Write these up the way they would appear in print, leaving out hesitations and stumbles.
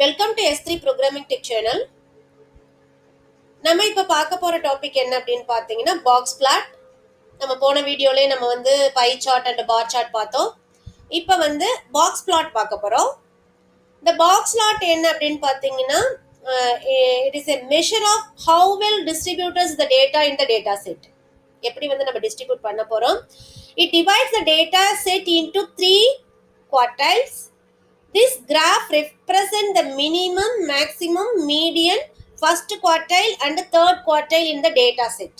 Welcome to S3 programming tech channel. நம்ம இப்போ பார்க்க போகிற டாபிக் என்ன அப்படின்னு பார்த்தீங்கன்னா பாக்ஸ் பிளாட். நம்ம போன வீடியோலேயே நம்ம வந்து pie chart and bar chart பார்த்தோம். இப்போ வந்து பாக்ஸ் பிளாட் பார்க்க போகிறோம். இந்த பாக்ஸ் பிளாட் என்ன அப்படின்னு பார்த்தீங்கன்னா it is a measure of how well distributors the data in the data set. எப்படி வந்து நம்ம டிஸ்ட்ரிபியூட் பண்ண போகிறோம். It divides the data set into 3 quartiles. This graph represents the minimum, maximum, median, first quartile and third quartile in the data set.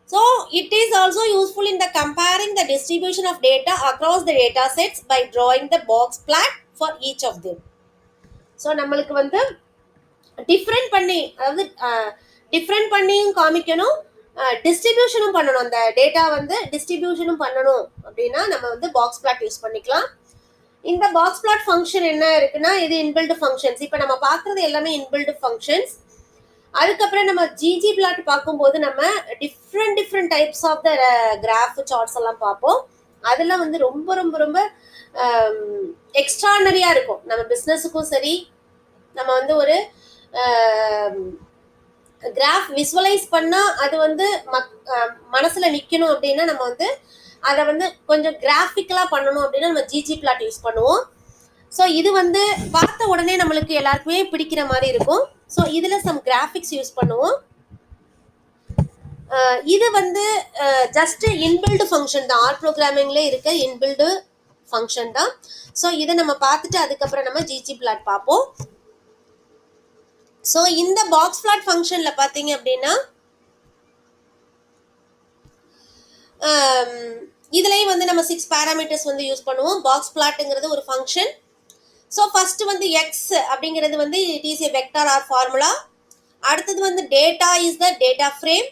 So it is also useful in the comparing the distribution of data across the data sets by drawing the box plot for each of them. So நம்மளுக்கு வந்து different பண்ணி, அதாவது different பண்ணியும் காமிக்கணும், டிஸ்ட்ரிபியூஷனும் பண்ணணும். அந்த data வந்து டிஸ்ட்ரிபியூஷனும் பண்ணணும் அப்படின்னா நம்ம வந்து பாக்ஸ் பிளாட் யூஸ் பண்ணிக்கலாம். இந்த பாக்ஸ் பிளாட் ஃபங்க்ஷன் என்ன இருக்குன்னா, இது இன்பில்டு ஃபங்க்ஷன்ஸ். இப்போ நம்ம பார்க்குறது எல்லாமே இன்பில்டு ஃபங்க்ஷன்ஸ். அதுக்கப்புறம் நம்ம ஜிஜி பிளாட் பார்க்கும்போது நம்ம different types of the graph charts எல்லாம் பார்ப்போம். அதெல்லாம் வந்து ரொம்ப ரொம்ப ரொம்ப எக்ஸ்ட்ரானரியாக இருக்கும். நம்ம பிஸ்னஸுக்கும் சரி, நம்ம வந்து ஒரு கிராஃப் விசுவலைஸ் பண்ணால் அது வந்து மனசில் நிற்கணும் அப்படின்னா நம்ம வந்து அதை வந்து கொஞ்சம் கிராஃபிக்கலாக பண்ணணும் அப்படின்னா நம்ம ஜிஜி பிளாட் யூஸ் பண்ணுவோம். ஸோ இது வந்து பார்த்த உடனே நம்மளுக்கு எல்லாருக்குமே பிடிக்கிற மாதிரி இருக்கும். ஸோ இதில் சம் கிராஃபிக்ஸ் யூஸ் பண்ணுவோம். இது வந்து ஜஸ்ட் இன்பில்டு ஃபங்க்ஷன் தான். ஆர் ப்ரோக்ராமிங்லேயே இருக்க இன்பில்டு ஃபங்க்ஷன் தான். ஸோ இதை நம்ம பார்த்துட்டு அதுக்கப்புறம் நம்ம ஜிஜி பிளாட் பார்ப்போம். ஸோ இந்த பாக்ஸ் பிளாட் ஃபங்க்ஷனில் பார்த்தீங்க அப்படின்னா இதுலேயும் வந்து நம்ம 6 பேராமீட்டர்ஸ் வந்து யூஸ் பண்ணுவோம். பாக்ஸ் பிளாட்டுங்கிறது ஒரு ஃபங்க்ஷன். ஸோ ஃபர்ஸ்ட் வந்து எக்ஸ் அப்படிங்கிறது வந்து it is a vector or formula. அடுத்தது வந்து data is the data frame.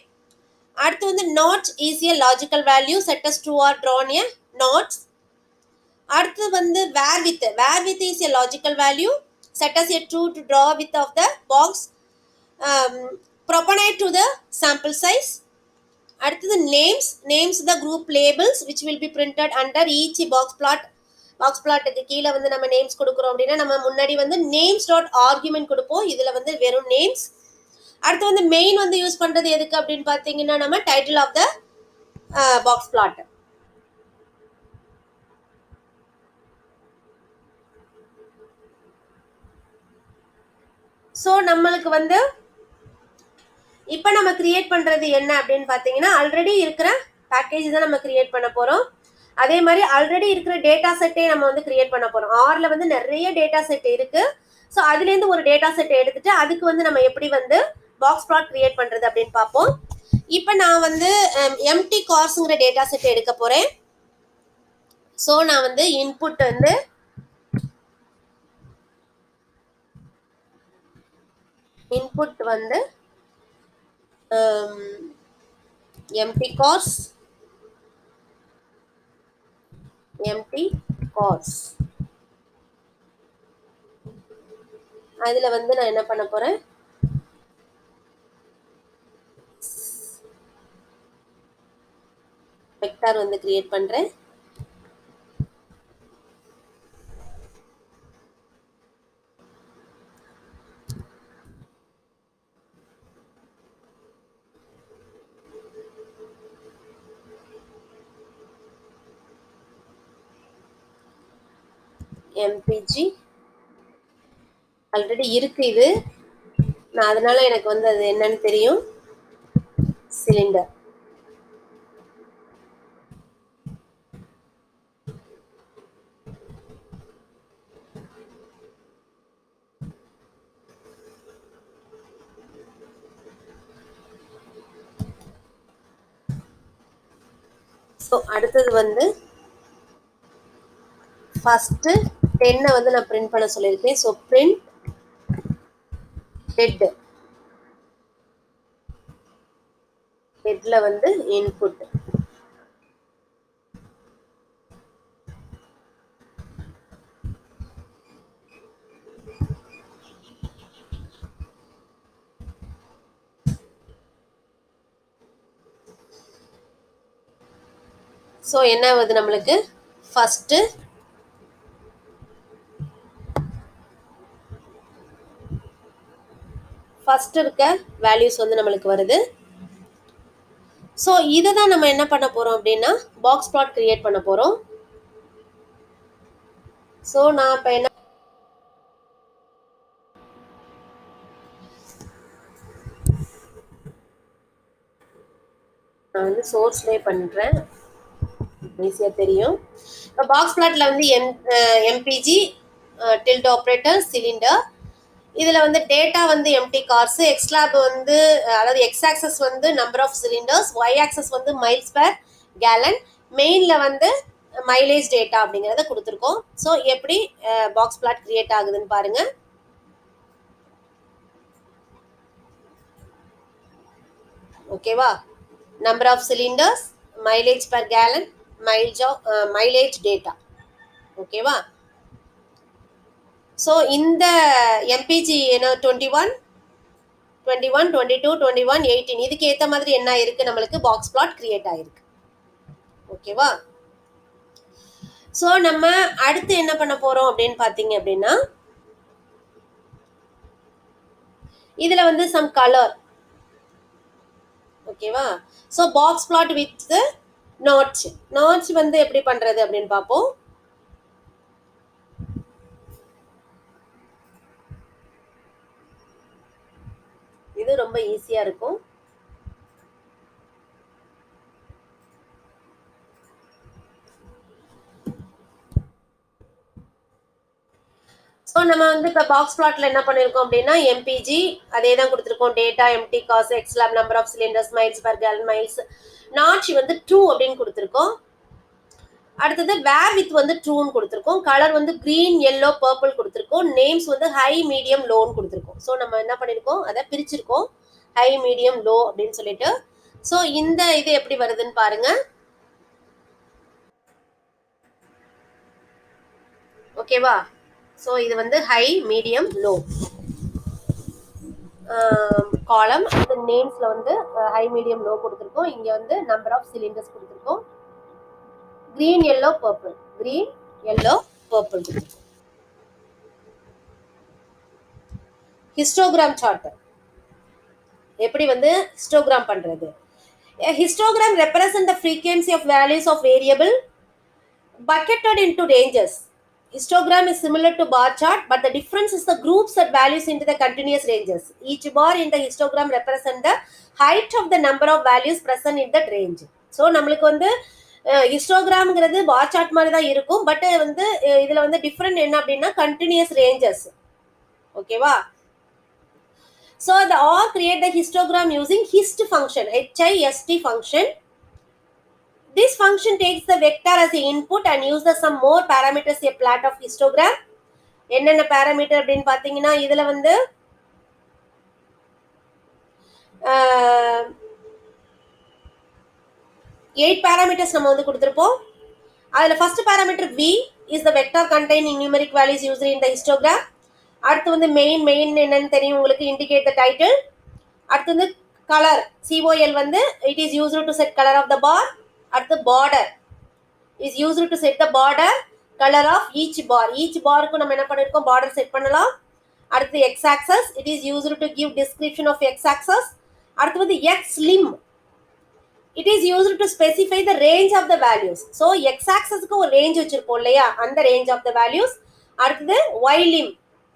அடுத்து வந்து notch is a logical value set as true or drawn a notch. அடுத்து வந்து var width is a logical value set as a true to draw width of the box proportionate to the sample size. அடுத்தது names the group labels which will be printed under each box plot. Box பிளாட்டுக்கு கீழே வந்து நம்ம names கொடுக்குறோம் அப்படின்னா நம்ம முன்னாடி வந்து நேம்ஸ் டாட் ஆர்குமெண்ட் கொடுப்போம். இதில் வந்து வெறும் நேம்ஸ். அடுத்து வந்து மெயின் வந்து யூஸ் பண்ணுறது எதுக்கு அப்படின்னு பார்த்தீங்கன்னா நம்ம title of the box plot. So நம்மளுக்கு வந்து இப்போ நம்ம கிரியேட் பண்ணுறது என்ன அப்படின்னு பார்த்தீங்கன்னா ஆல்ரெடி இருக்கிற பேக்கேஜ் தான் நம்ம கிரியேட் பண்ண போகிறோம். அதே மாதிரி ஆல்ரெடி இருக்கிற டேட்டா செட்டே நம்ம வந்து கிரியேட் பண்ண போகிறோம். ஆரில் வந்து நிறைய டேட்டா செட் இருக்குது. ஸோ அதுலேருந்து ஒரு டேட்டா செட்டை எடுத்துட்டு அதுக்கு வந்து நம்ம எப்படி வந்து பாக்ஸ் பிளாட் கிரியேட் பண்ணுறது அப்படின்னு பார்ப்போம். இப்போ நான் வந்து எம்டி கார்ஸுங்கிற டேட்டா செட்டை எடுக்க போகிறேன். ஸோ நான் வந்து இன்புட் வந்து empty cars அதுல வந்து நான் என்ன பண்ண போறேன், வெக்டார் வந்து கிரியேட் பண்றேன். எம்பிஜி ஆல்ரெடி இருக்கு இது, நான் அதனால எனக்கு வந்து அது என்னன்னு தெரியும். சிலிண்டர். ஸோ அடுத்தது வந்து ஃபர்ஸ்ட் 10 வந்து நான் பிரிண்ட் பண்ண சொல்லியிருக்கேன். ஸோ பிரிண்ட் ஹெட்ல வந்து இன்புட். ஸோ என்ன ஆகுது நம்மளுக்கு, ஃபர்ஸ்ட் ஃபர்ஸ்ட் இருக்க வேல்யூஸ் வந்து நம்மளுக்கு வருது. ஸோ இதை தான் நம்ம என்ன பண்ண போகிறோம் அப்படின்னா பாக்ஸ் பிளாட் கிரியேட் பண்ண போகிறோம். ஸோ நான் இப்போ என்ன நான் வந்து சோர்ஸ்லேயே பண்ணுறேன், ஈஸியாக தெரியும். இப்போ பாக்ஸ் பிளாட்டில் வந்து எம்பிஜி டில்ட் ஆப்ரேட்டர் சிலிண்டர், இதில் வந்து டேட்டா வந்து எம்டி கார்ஸ், எக்ஸ்லாப் வந்து அதாவது எக்ஸ் ஆக்சஸ் வந்து number of cylinders, y axis வந்து மைல்ஸ் பெர் கேலன், மெயினில் வந்து மைலேஜ் டேட்டா அப்படிங்கிறத கொடுத்துருக்கோம். ஸோ எப்படி பாக்ஸ் பிளாட் கிரியேட் ஆகுதுன்னு பாருங்கள். ஓகேவா, number of cylinders, mileage per gallon, mileage data. ஓகேவா, ஸோ இந்த எம்பிஜி என்ன 21 21 22 21 18 இதுக்கு ஏற்ற மாதிரி என்ன ஆயிருக்கு, நம்மளுக்கு பாக்ஸ் பிளாட் கிரியேட் ஆயிருக்கு. ஓகேவா, ஸோ நம்ம அடுத்து என்ன பண்ண போறோம் அப்படின்னு பார்த்தீங்க அப்படின்னா இதில் வந்து சம் கலர். ஓகேவா, so box plot with notch வந்து எப்படி பண்றது அப்படின்னு பார்ப்போம். இது ரொம்ப ஈஸியா இருக்கும். ஸோ நம்ம வந்து இப்போ பாக்ஸ் பிளாட்ல என்ன பண்ணியிருக்கோம் அப்படின்னா எம்பிஜி அதே தான் கொடுத்துருக்கோம், data MT cars x lab number of cylinders miles per gallon miles, notch வந்து ட்ரூ அப்படின்னு கொடுத்துருக்கோம். அடுத்தது வேர் வித் வந்து ட்ரூன்னு கொடுத்துருக்கோம், கலர் வந்து கிரீன் எல்லோ பர்பிள் கொடுத்துருக்கோம், நேம்ஸ் வந்து ஹை மீடியம் லோன்னு கொடுத்துருக்கோம். ஸோ நம்ம என்ன பண்ணியிருக்கோம், அதை பிரிச்சிருக்கோம் ஹை மீடியம் லோ அப்படின்னு சொல்லிட்டு. ஸோ இந்த இது எப்படி வருதுன்னு பாருங்க. ஓகேவா, ஸோ இது வந்து ஹை மீடியம் லோ காலம். இந்த நேம்ஸ்ல வந்து ஹை மீடியம் லோ கொடுத்துருக்கோம், இங்க வந்து நம்பர் ஆஃப் சிலிண்டர்ஸ் கொடுத்துருக்கோம், green yellow purple, green yellow purple. Histogram chart எப்படி வந்து ஹிஸ்டோகிராம் பண்றது. Histogram represent the frequency of values of variable bucketed into ranges. Histogram is similar to bar chart, but the difference is the groups that values into the continuous ranges. Each bar in the histogram represent the height of the number of values present in that range. So நம்மளுக்கு வந்து ஹிஸ்டோகிராம்ங்கிறது bar chart மாதிரி தான் இருக்கும், but வந்து இதில் வந்து different என்ன அப்படின்னா கண்டினியூஸ் ரேஞ்சஸ். ஓகேவா, so the all create the histogram using hist function, HIST function. This function takes the vector as an input and uses some more parameters a plot of histogram. என்னென்ன parameter அப்படின்னு பார்த்தீங்கன்னா இதில் வந்து 8 parameters நம்ம வந்து கொடுத்துருப்போம். அதில் first parameter V is the vector containing numeric values used in the histogram. அடுத்து வந்து மெயின் என்னன்னு தெரியும் உங்களுக்கு, indicate the title. அடுத்து வந்து color COL வந்து it is used to set color of the bar. அடுத்து border is used to set the border color of each bar. Each barக்கு நம்ம என்ன பண்ணிருக்கோம், border set பண்ணலாம். அடுத்து x axis, it is used to give description of x axis. அடுத்து வந்து x lim, it is used to specify the range of the values. So x axisக்கு ஒரு range வச்சிருப்போம் இல்லையா, அந்த range of the values. அடுத்து y lim,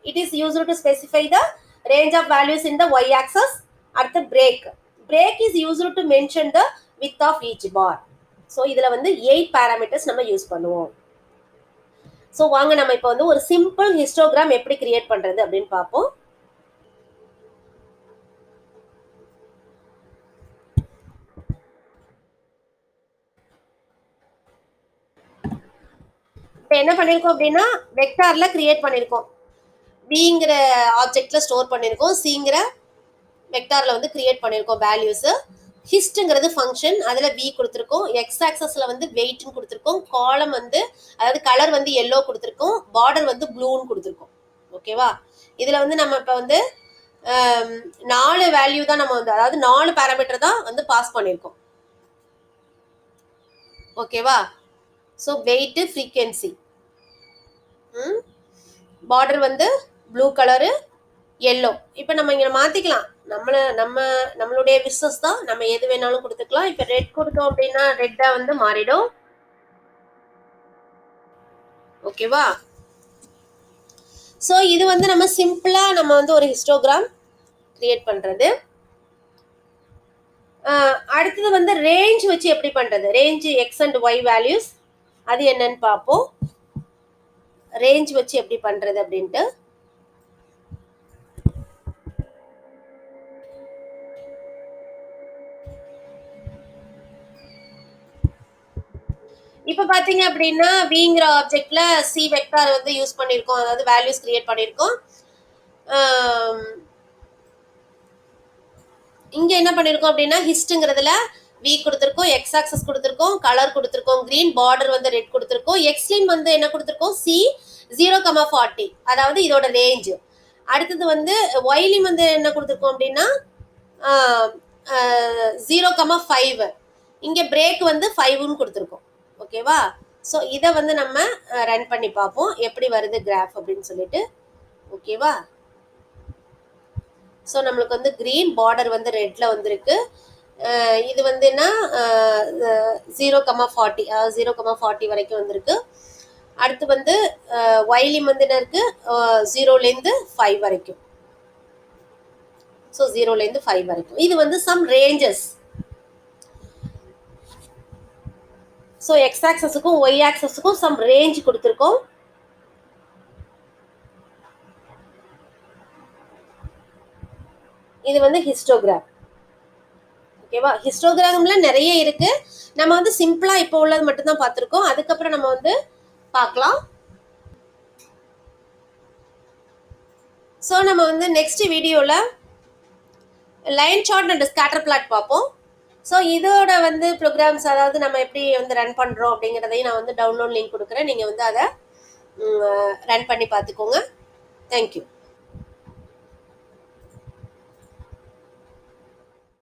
it is used to specify the range of values in the y axis. அடுத்து break is used to mention the width of each bar. So இதில் வந்து 8 parameters நம்ம use பண்ணுவோம். So வாங்க நம்ம இப்போ வந்து ஒரு சிம்பிள் ஹிஸ்டோகிராம் எப்படி கிரியேட் பண்றது அப்படின்னு பார்ப்போம். இப்போ என்ன பண்ணியிருக்கோம் அப்படின்னா வெக்டார்ல கிரியேட் பண்ணியிருக்கோம், பிங்கிற ஆப்ஜெக்ட்ல ஸ்டோர் பண்ணியிருக்கோம், சிங்கிற வெக்டார்ல வந்து கிரியேட் பண்ணியிருக்கோம் வேல்யூஸ். ஹிஸ்ட்ங்கிறது ஃபங்க்ஷன், அதில் வி கொடுத்துருக்கோம், எக்ஸ் ஆக்சஸில் வந்து வெயிட்னு கொடுத்துருக்கோம், காலம் வந்து அதாவது கலர் வந்து எல்லோ கொடுத்துருக்கோம், பார்டர் வந்து ப்ளூன்னு கொடுத்துருக்கோம். ஓகேவா, இதில் வந்து நம்ம இப்போ வந்து 4 வேல்யூ தான் நம்ம வந்து அதாவது 4 பேராமீட்டர் தான் வந்து பாஸ் பண்ணியிருக்கோம். ஓகேவா, ஸோ வெயிட்டு ஃப்ரீக்வன்சி, பார்டர் வந்து ப்ளூ கலரு, எல்லோ. இப்போ நம்ம இங்க மாத்திக்கலாம். நம்மளுடைய விசஸ் தான். நம்ம எது வேணாலும் கொடுத்துக்கலாம். இப்போ ரெட் கொடுத்தோம் அப்படின்னா ரெட்டா வந்து மாறிடும். ஓகேவா? ஸோ இது வந்து நம்ம சிம்பிளா நம்ம வந்து ஒரு ஹிஸ்டோகிராம் கிரியேட் பண்றது. அடுத்தது வந்து ரேஞ்ச் வச்சு எப்படி பண்றது, range x and y values அது என்னன்னு பார்ப்போம். ரேஞ்ச் வச்சு எப்படி பண்றது அப்படின்ட்டு. இப்போ பாத்தீங்க அப்படின்னா விங்கிற ஆப்ஜெக்ட்ல சி வெக்டார் வந்து யூஸ் பண்ணியிருக்கோம், அதாவது வேல்யூஸ் கிரியேட் பண்ணியிருக்கோம். இங்க என்ன பண்ணிருக்கோம் அப்படின்னா ஹிஸ்ட்ங்கிறதுல வி கொடுத்துருக்கோம், எக்ஸ் ஆக்சஸ் கொடுத்துருக்கோம், கலர் கொடுத்துருக்கோம் கிரீன், பார்டர் வந்து ரெட் கொடுத்துருக்கோம். எக்ஸ்லையும் வந்து என்ன கொடுத்துருக்கோம், சி 0,40, அதாவது இதோட ரேஞ்ச். அடுத்தது வந்து ஒய்லையும் வந்து என்ன கொடுத்துருக்கோம் அப்படின்னா 0,5, இங்க பிரேக் வந்து 5ன்னு கொடுத்துருக்கோம். ஓகேவா? ஸோ இதை வந்து நம்ம ரன் பண்ணி பார்ப்போம் எப்படி வருது கிராஃப் அப்படின்னு சொல்லிட்டு. ஓகேவா? ஸோ நம்மளுக்கு வந்து கிரீன், பார்டர் வந்து ரெட்ல வந்துருக்கு. இது வந்து என்ன 0,40, 0,40 வரைக்கும் வந்திருக்கு. அடுத்து வந்து ஒய்லிம் வந்து என்ன இருக்கு 0லேருந்து 5 வரைக்கும். ஸோ 0லேருந்து 5 வரைக்கும் இது வந்து சம் ரேஞ்சஸ். ஸோ எக்ஸ் ஆக்சஸுக்கும் ஒய் ஆக்சஸுக்கும் சம் ரேஞ்ச் கொடுத்துருக்கோம். இது வந்து ஹிஸ்டோகிராம். ஓகேவா? ஹிஸ்டோகிராம்ல நிறைய இருக்கு. நம்ம வந்து சிம்பிளா இப்போ உள்ளது மட்டும் தான் பார்த்துருக்கோம். அதுக்கப்புறம் நம்ம வந்து பார்க்கலாம். ஸோ நம்ம வந்து நெக்ஸ்ட் வீடியோல line chart and scatter plot பார்ப்போம். ஸோ இதோட வந்து ப்ரோக்ராம்ஸ், அதாவது நம்ம எப்படி வந்து ரன் பண்ணுறோம் அப்படிங்கிறதையும் நான் வந்து டவுன்லோட் லிங்க் கொடுக்குறேன். நீங்கள் வந்து அதை ரன் பண்ணி பார்த்துக்கோங்க. தேங்க்யூ.